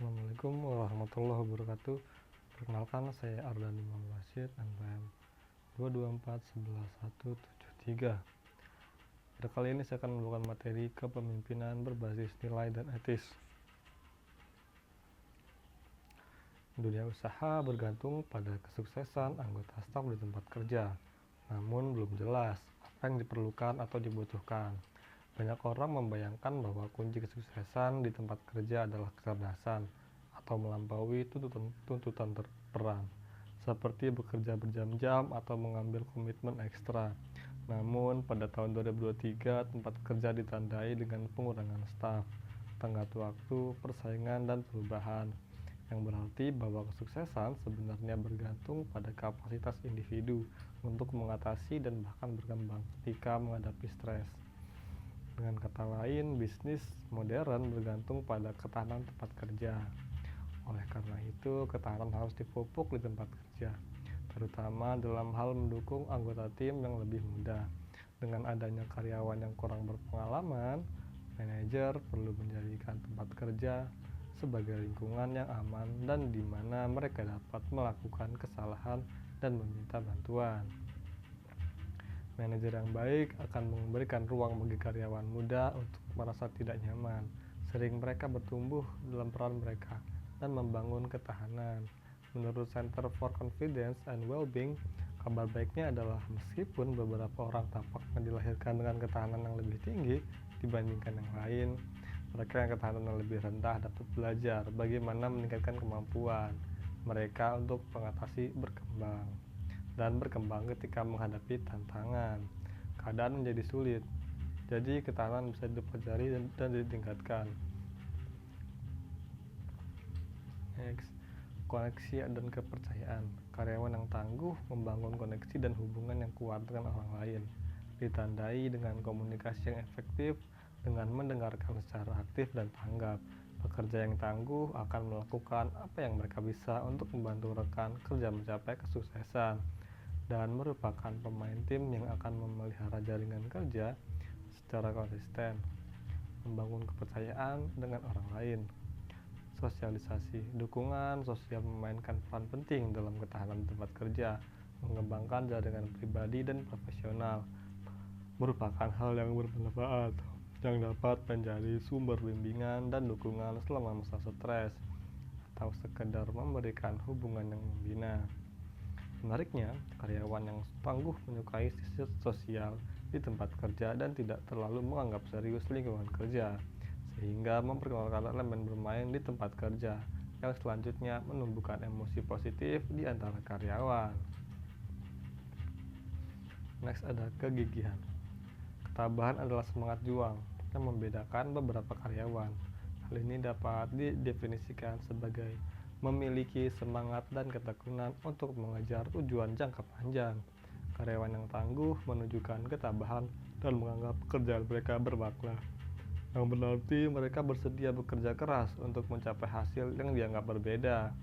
Assalamualaikum warahmatullahi wabarakatuh. Perkenalkan, saya Ardhani Muhammad Rashid, NPM 224117173. Pada kali ini saya akan membawakan materi kepemimpinan berbasis nilai dan etis. Dunia usaha bergantung pada kesuksesan anggota staf di tempat kerja, namun belum jelas apa yang diperlukan atau dibutuhkan. Banyak orang membayangkan bahwa kunci kesuksesan di tempat kerja adalah kecerdasan atau melampaui tuntutan peran, seperti bekerja berjam-jam atau mengambil komitmen ekstra. Namun, pada tahun 2023, tempat kerja ditandai dengan pengurangan staf, tenggat waktu, persaingan, dan perubahan, yang berarti bahwa kesuksesan sebenarnya bergantung pada kapasitas individu untuk mengatasi dan bahkan berkembang ketika menghadapi stres. Dengan kata lain, bisnis modern bergantung pada ketahanan tempat kerja. Oleh karena itu, ketahanan harus dipupuk di tempat kerja, terutama dalam hal mendukung anggota tim yang lebih muda. Dengan adanya karyawan yang kurang berpengalaman, manajer perlu menjadikan tempat kerja sebagai lingkungan yang aman dan di mana mereka dapat melakukan kesalahan dan meminta bantuan. Manajer yang baik akan memberikan ruang bagi karyawan muda untuk merasa tidak nyaman. Sering mereka bertumbuh dalam peran mereka dan membangun ketahanan. Menurut Center for Confidence and Well-being, kabar baiknya adalah meskipun beberapa orang tampaknya dilahirkan dengan ketahanan yang lebih tinggi dibandingkan yang lain, mereka yang ketahanan yang lebih rendah dapat belajar bagaimana meningkatkan kemampuan mereka untuk mengatasi berkembang ketika menghadapi tantangan. Keadaan menjadi sulit, jadi ketahanan bisa dipelajari dan ditingkatkan. Next, koneksi dan kepercayaan. Karyawan yang tangguh membangun koneksi dan hubungan yang kuat dengan orang lain, ditandai dengan komunikasi yang efektif, dengan mendengarkan secara aktif dan tanggap. Pekerja yang tangguh akan melakukan apa yang mereka bisa untuk membantu rekan kerja mencapai kesuksesan dan merupakan pemain tim yang akan memelihara jaringan kerja secara konsisten. Membangun kepercayaan dengan orang lain. Sosialisasi. Dukungan sosial memainkan peran penting dalam ketahanan tempat kerja. Mengembangkan jaringan pribadi dan profesional merupakan hal yang bermanfaat yang dapat menjadi sumber bimbingan dan dukungan selama masa stres atau sekedar memberikan hubungan yang membina. Menariknya, karyawan yang tangguh menyukai sisi sosial di tempat kerja dan tidak terlalu menganggap serius lingkungan kerja, sehingga memperkenalkan elemen bermain di tempat kerja yang selanjutnya menumbuhkan emosi positif di antara karyawan. Next, ada kegigihan. Ketabahan adalah semangat juang yang membedakan beberapa karyawan. Hal ini dapat didefinisikan sebagai memiliki semangat dan ketekunan untuk mengejar tujuan jangka panjang. Karyawan yang tangguh menunjukkan ketabahan dan menganggap pekerjaan mereka bermakna, yang berarti mereka bersedia bekerja keras untuk mencapai hasil yang dianggap berbeda.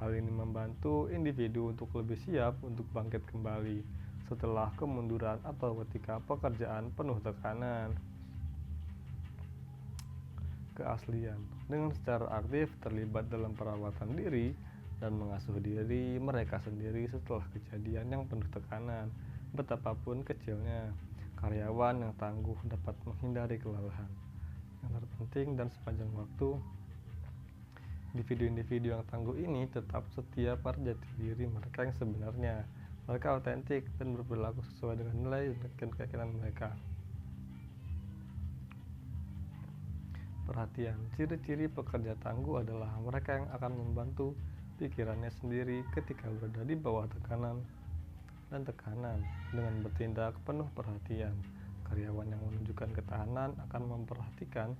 Hal ini membantu individu untuk lebih siap untuk bangkit kembali setelah kemunduran atau ketika pekerjaan penuh tekanan. Keaslian. Dengan secara aktif terlibat dalam perawatan diri dan mengasuh diri mereka sendiri setelah kejadian yang penuh tekanan, betapapun kecilnya. Karyawan yang tangguh dapat menghindari kelelahan. Yang terpenting dan sepanjang waktu, individu-individu yang tangguh ini tetap setia pada jati diri mereka yang sebenarnya. Mereka otentik dan berperilaku sesuai dengan nilai dan keyakinan mereka. Perhatian. Ciri-ciri pekerja tangguh adalah mereka yang akan membantu pikirannya sendiri ketika berada di bawah tekanan dengan bertindak penuh perhatian. Karyawan yang menunjukkan ketahanan akan memperhatikan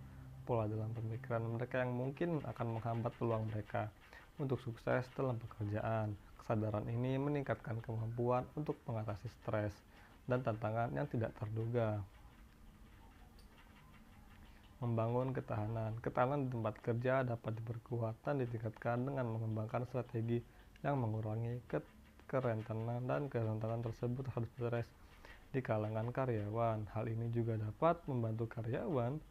pola dalam pemikiran mereka yang mungkin akan menghambat peluang mereka untuk sukses dalam pekerjaan. Kesadaran ini meningkatkan kemampuan untuk mengatasi stres dan tantangan yang tidak terduga. Membangun ketahanan. Ketahanan di tempat kerja dapat diperkuat dan ditingkatkan dengan mengembangkan strategi yang mengurangi kerentanan tersebut terhadap stres di kalangan karyawan. Hal ini juga dapat membantu karyawan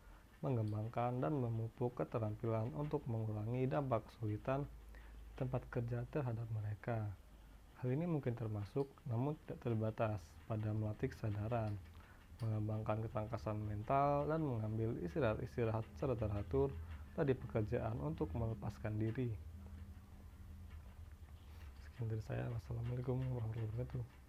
mengembangkan dan memupuk keterampilan untuk mengurangi dampak kesulitan di tempat kerja terhadap mereka. Hal ini mungkin termasuk, namun tidak terbatas, pada melatih kesadaran, mengembangkan ketangkasan mental, dan mengambil istirahat-istirahat secara teratur dari pekerjaan untuk melepaskan diri. Sekian dari saya. Wassalamualaikum warahmatullahi wabarakatuh.